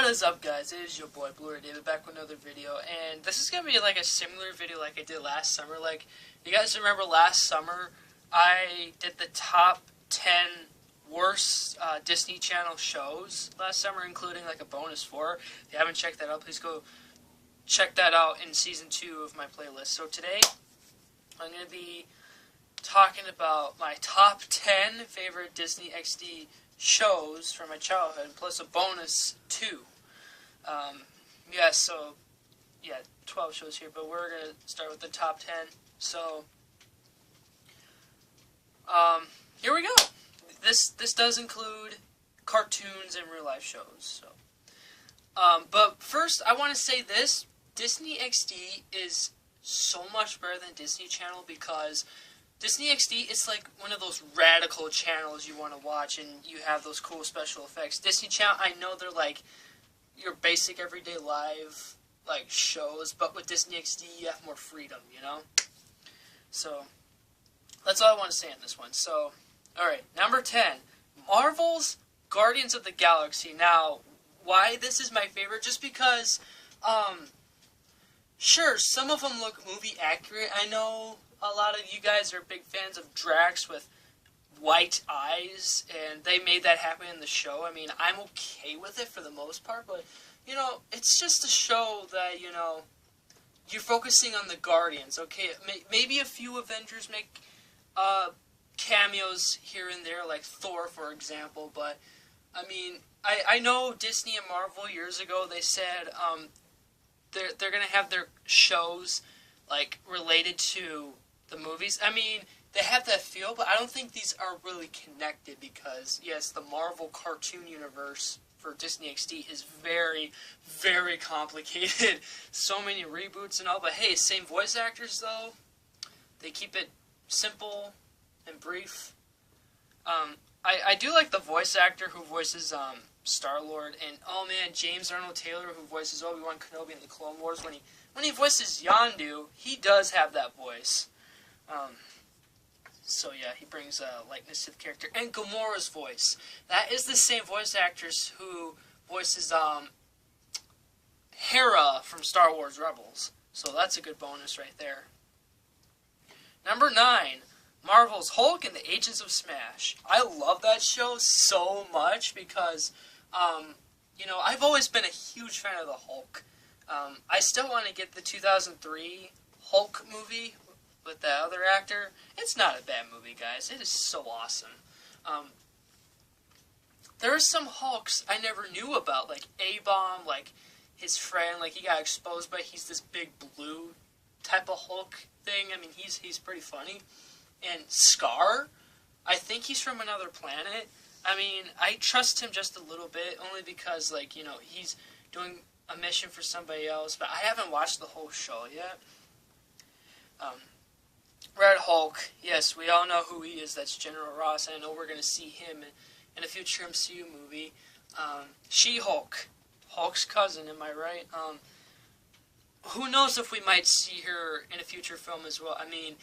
What is up, guys? It is your boy Blu-rayDave back with another video, and this is gonna be like a similar video like I did last summer. Like, you guys remember last summer I did the top 10 worst Disney Channel shows last summer, including like a bonus 4. If you haven't checked that out, please go check that out in season 2 of my playlist. So today I'm gonna be talking about my top 10 favorite Disney XD shows from my childhood, plus a bonus 2. 12 shows here, but we're going to start with the top 10. So, here we go. This does include cartoons and real life shows. So, but first, I want to say this. Disney XD is so much better than Disney Channel because Disney XD is like one of those radical channels you want to watch, and you have those cool special effects. Disney Channel, I know they're like your basic everyday live like shows, but with Disney XD you have more freedom, you know? So that's all I want to say on this one. So, alright, number 10, Marvel's Guardians of the Galaxy. Now, why this is my favorite? Just because, sure, some of them look movie accurate. I know a lot of you guys are big fans of Drax with white eyes, and they made that happen in the show. I mean, I'm okay with it for the most part, but, you know, it's just a show that, you know, you're focusing on the Guardians, okay? Maybe a few Avengers make cameos here and there, like Thor, for example, but, I mean, I know Disney and Marvel years ago, they said they're going to have their shows, like, related to the movies. I mean, they have that feel, but I don't think these are really connected because, yes, the Marvel cartoon universe for Disney XD is very, very complicated. So many reboots and all, but hey, same voice actors though. They keep it simple and brief. I do like the voice actor who voices Star-Lord, and oh man, James Arnold Taylor who voices Obi-Wan Kenobi in the Clone Wars. When he voices Yondu, he does have that voice. So yeah, he brings likeness to the character. And Gamora's voice. That is the same voice actors who voices Hera from Star Wars Rebels. So that's a good bonus right there. Number 9, Marvel's Hulk and the Agents of Smash. I love that show so much because, you know, I've always been a huge fan of the Hulk. I still want to get the 2003 Hulk movie with that other actor. It's not a bad movie, guys. It is so awesome. There are some Hulks I never knew about, like A-Bomb, like his friend, like he got exposed, but he's this big blue type of Hulk thing. I mean, he's pretty funny. And Scar, I think he's from another planet. I mean, I trust him just a little bit, only because, like, you know, he's doing a mission for somebody else, but I haven't watched the whole show yet. Red Hulk, yes, we all know who he is. That's General Ross. I know we're going to see him in a future MCU movie. She-Hulk, Hulk's cousin, am I right? Who knows if we might see her in a future film as well. I mean,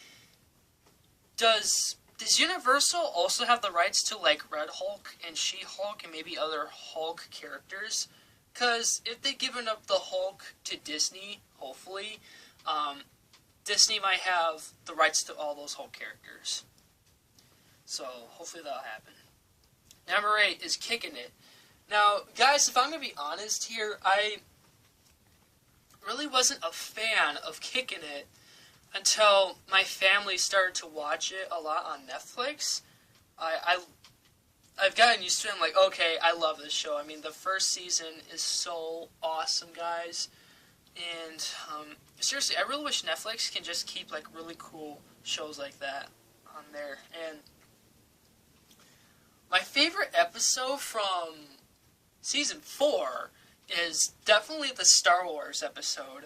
does Universal also have the rights to, like, Red Hulk and She-Hulk and maybe other Hulk characters? Because if they've given up the Hulk to Disney, hopefully, Disney might have the rights to all those Hulk characters. So, hopefully that'll happen. Number 8 is Kickin' It. Now, guys, if I'm going to be honest here, I really wasn't a fan of Kickin' It until my family started to watch it a lot on Netflix. I've gotten used to it. I'm like, okay, I love this show. I mean, the first season is so awesome, guys. And, seriously, I really wish Netflix can just keep, like, really cool shows like that on there. And my favorite episode from season 4 is definitely the Star Wars episode.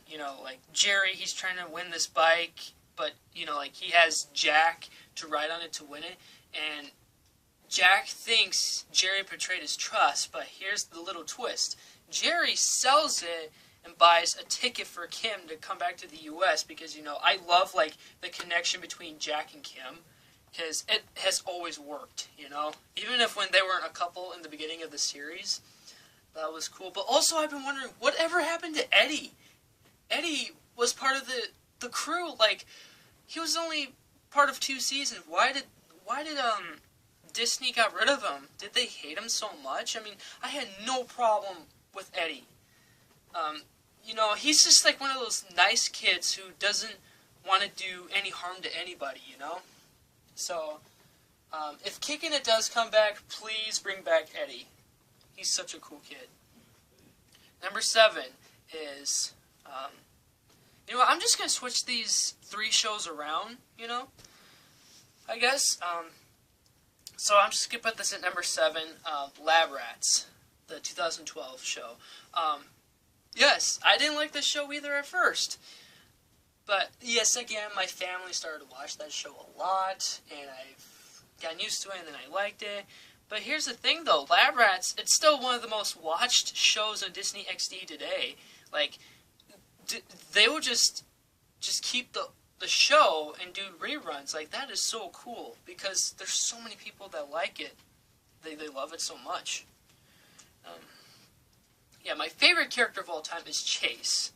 You know, like, Jerry, he's trying to win this bike, but, you know, like, he has Jack to ride on it to win it, and Jack thinks Jerry betrayed his trust, but here's the little twist. Jerry sells it and buys a ticket for Kim to come back to the U.S. because, you know, I love, like, the connection between Jack and Kim because it has always worked, you know? Even if when they weren't a couple in the beginning of the series. That was cool. But also, I've been wondering, whatever happened to Eddie? Eddie was part of the crew. Like, he was only part of 2 seasons. Why did Disney got rid of him? Did they hate him so much? I mean, I had no problem with Eddie. He's just like one of those nice kids who doesn't want to do any harm to anybody, So, if Kickin' It does come back, please bring back Eddie. He's such a cool kid. Number 7 is, I'm just going to switch these 3 shows around, I guess. So I'm just going to put this at number 7, Lab Rats, the 2012 show. Yes, I didn't like this show either at first. But, yes, again, my family started to watch that show a lot, and I've gotten used to it, and then I liked it. But here's the thing, though. Lab Rats, it's still one of the most watched shows on Disney XD today. Like, they will just keep the show and do reruns. Like, that is so cool, because there's so many people that like it. They love it so much. Yeah, my favorite character of all time is Chase.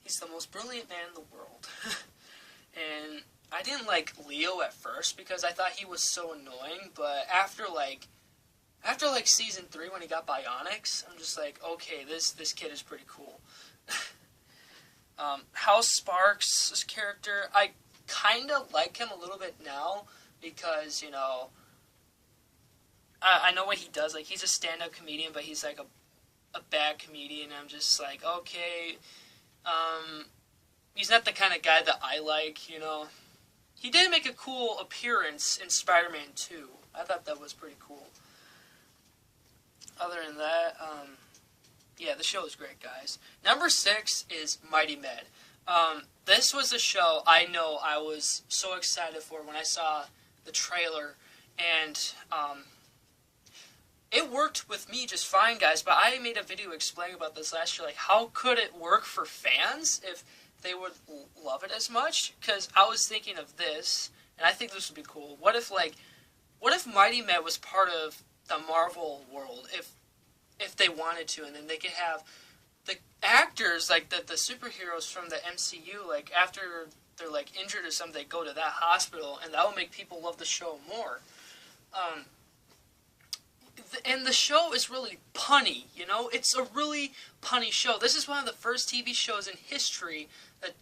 He's the most brilliant man in the world. And I didn't like Leo at first because I thought he was so annoying, but after season 3 when he got Bionics, I'm just like, okay, this kid is pretty cool. House Sparks' character, I kind of like him a little bit now because, I know what he does. Like, he's a stand-up comedian, but he's like a bad comedian. I'm just like, okay, he's not the kind of guy that I like, He did make a cool appearance in Spider-Man 2. I thought that was pretty cool. Other than that, yeah, the show is great, guys. Number 6 is Mighty Med. This was a show I know I was so excited for when I saw the trailer, and it worked with me just fine, guys, but I made a video explaining about this last year, like, how could it work for fans if they would love it as much? Because I was thinking of this, and I think this would be cool. What if Mighty Med was part of the Marvel world, if they wanted to, and then they could have the actors, like, the superheroes from the MCU, like, after they're, like, injured or something, they go to that hospital, and that will make people love the show more. And the show is really punny, It's a really punny show. This is one of the first TV shows in history that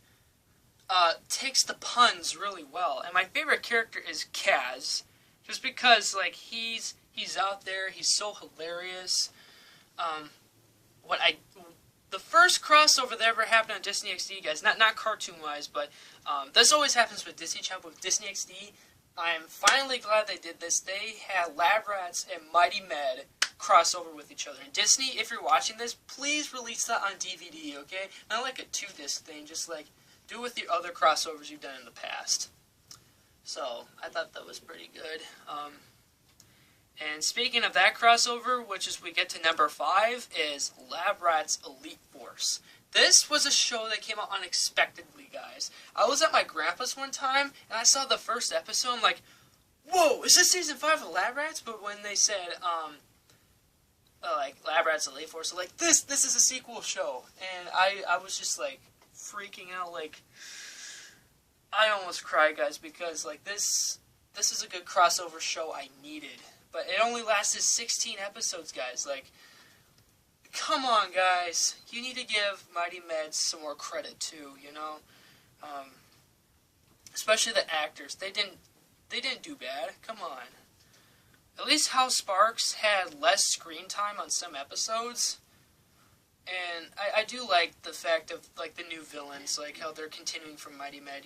takes the puns really well. And my favorite character is Kaz, just because, like, he's out there, he's so hilarious. The first crossover that ever happened on Disney XD, guys, not cartoon-wise, but this always happens with Disney Channel, with Disney XD. I'm finally glad they did this. They had Lab Rats and Mighty Med crossover with each other. And Disney, if you're watching this, please release that on DVD, okay? Not like a 2-disc thing, just like do it with your other crossovers you've done in the past. So, I thought that was pretty good. And speaking of that crossover, which is we get to number 5, is Lab Rats Elite Force. This was a show that came out unexpectedly, guys. I was at my grandpa's one time, and I saw the first episode. I'm like, whoa, is this season 5 of Lab Rats? But when they said, Lab Rats Elite Force, like, this is a sequel show. And I was just, like, freaking out. Like, I almost cried, guys, because, like, this is a good crossover show I needed. But it only lasted 16 episodes, guys. Like, come on, guys. You need to give Mighty Med some more credit, too, Especially the actors. They didn't do bad. Come on. At least House Sparks had less screen time on some episodes. And I do like the fact of, like, the new villains, like how they're continuing from Mighty Med,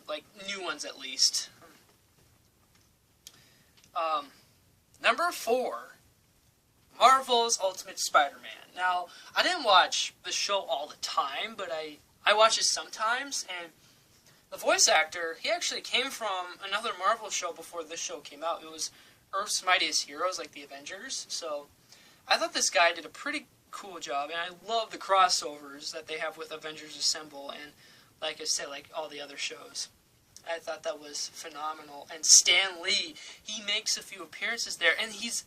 like, new ones at least. Number 4. Marvel's Ultimate Spider-Man. Now, I didn't watch the show all the time, but I watch it sometimes, and the voice actor, he actually came from another Marvel show before this show came out. It was Earth's Mightiest Heroes, like the Avengers, so I thought this guy did a pretty cool job, and I love the crossovers that they have with Avengers Assemble, and like I said, like all the other shows. I thought that was phenomenal, and Stan Lee, he makes a few appearances there, and he's,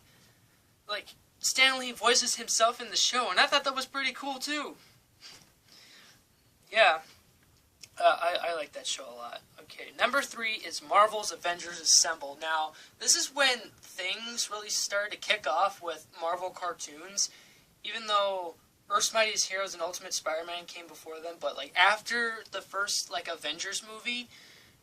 like, Stan Lee voices himself in the show, and I thought that was pretty cool too. Yeah, I like that show a lot. Okay, number 3 is Marvel's Avengers Assemble. Now, this is when things really started to kick off with Marvel cartoons, even though Earth's Mightiest Heroes and Ultimate Spider-Man came before them, but like after the first like Avengers movie,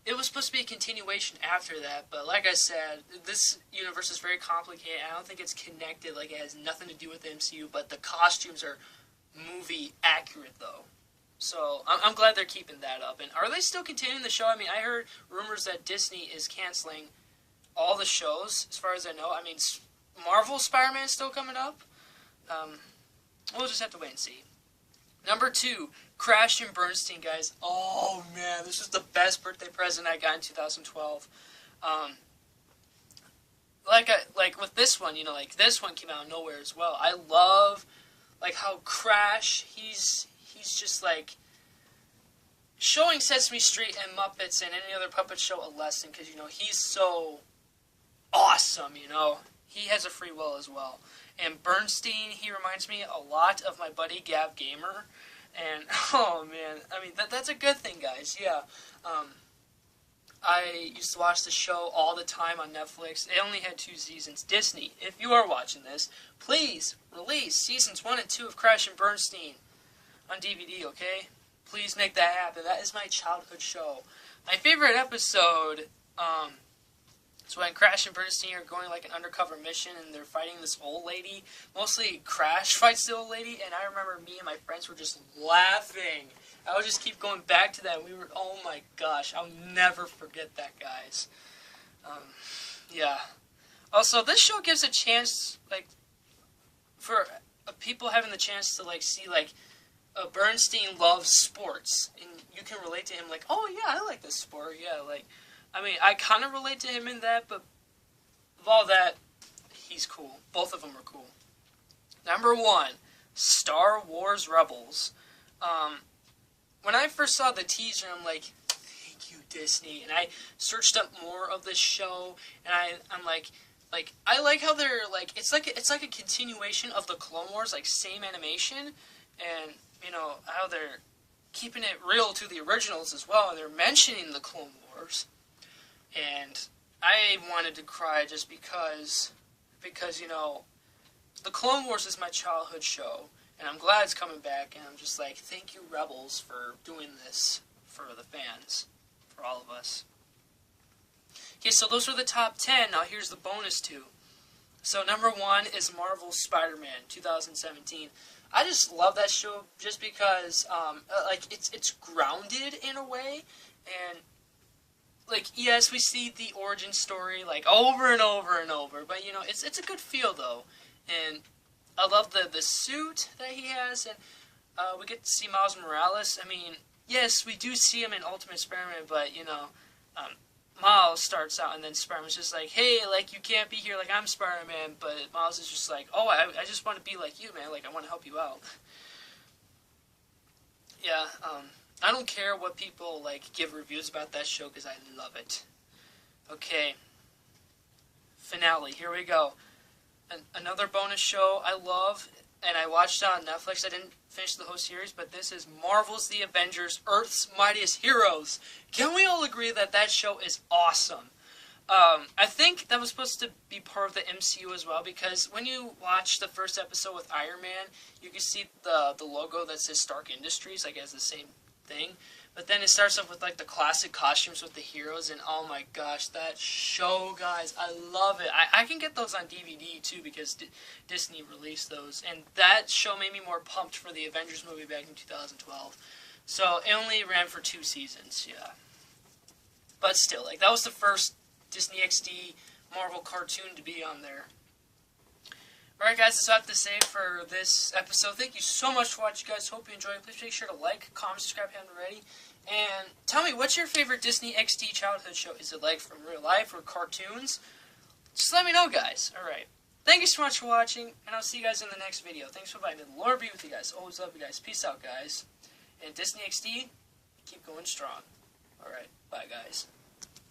it was supposed to be a continuation after that, but like I said, this universe is very complicated. I don't think it's connected, like it has nothing to do with the MCU, but the costumes are movie accurate though. So I'm glad they're keeping that up. And are they still continuing the show? I mean, I heard rumors that Disney is canceling all the shows, as far as I know. I mean, Marvel Spider-Man is still coming up. We'll just have to wait and see. Number 2, Crash and Bernstein, guys. Oh, man, this was the best birthday present I got in 2012. Like with this one, you know, like this one came out of nowhere as well. I love, like, how Crash, he's just, like, showing Sesame Street and Muppets and any other puppet show a lesson, because, you know, he's so awesome, you know. He has a free will as well. And Bernstein, he reminds me a lot of my buddy Gav Gamer. And, oh, man, I mean, that's a good thing, guys, yeah. I used to watch the show all the time on Netflix. It only had 2 seasons. Disney, if you are watching this, please release seasons 1 and 2 of Crash and Bernstein on DVD, okay? Please make that happen. That is my childhood show. My favorite episode, is when Crash and Bernstein are going like an undercover mission and they're fighting this old lady. Mostly Crash fights the old lady, and I remember me and my friends were just laughing. I would just keep going back to that. We were, oh my gosh, I'll never forget that, guys. Yeah. Also, this show gives a chance, like, for people having the chance to, like, see, like, Bernstein loves sports, and you can relate to him, like, oh yeah, I like this sport, yeah, like, I mean, I kind of relate to him in that, but of all that, he's cool. Both of them are cool. Number 1, Star Wars Rebels. When I first saw the teaser, I'm like, thank you, Disney. And I searched up more of this show, and I'm like, I like how they're, like, it's like a continuation of the Clone Wars, like, same animation, and, you know, how they're keeping it real to the originals as well, and they're mentioning the Clone Wars. And I wanted to cry just because, you know, the Clone Wars is my childhood show, and I'm glad it's coming back, and I'm just like, thank you, Rebels, for doing this for the fans, for all of us. Okay, so those are the top 10. Now here's the bonus 2. So number 1 is Marvel's Spider-Man, 2017. I just love that show just because, like, it's grounded in a way, and like, yes, we see the origin story, like, over and over and over, but, you know, it's a good feel, though, and I love the suit that he has, and we get to see Miles Morales. I mean, yes, we do see him in Ultimate Spider-Man, but, you know, Miles starts out, and then Spider-Man's just like, hey, like, you can't be here, like, I'm Spider-Man, but Miles is just like, oh, I just want to be like you, man, like, I want to help you out. Yeah, I don't care what people, like, give reviews about that show, because I love it. Okay. Finale. Here we go. Another bonus show I love, and I watched it on Netflix. I didn't finish the whole series, but this is Marvel's The Avengers, Earth's Mightiest Heroes. Can we all agree that that show is awesome? I think that was supposed to be part of the MCU as well, because when you watch the first episode with Iron Man, you can see the logo that says Stark Industries, like, it has the same thing, but then it starts off with, like, the classic costumes with the heroes, and oh my gosh, that show, guys, I love it. I can get those on DVD too, because Disney released those, and that show made me more pumped for the Avengers movie back in 2012. So it only ran for 2 seasons, yeah, but still, like, that was the first Disney XD Marvel cartoon to be on there. Alright, guys, that's all I have to say for this episode. Thank you so much for watching, guys. Hope you enjoyed. Please make sure to like, comment, subscribe if you haven't already. And tell me, what's your favorite Disney XD childhood show? Is it, like, from real life or cartoons? Just let me know, guys. Alright. Thank you so much for watching, and I'll see you guys in the next video. Thanks for watching. May the Lord be with you guys. Always love you guys. Peace out, guys. And Disney XD, keep going strong. Alright. Bye, guys.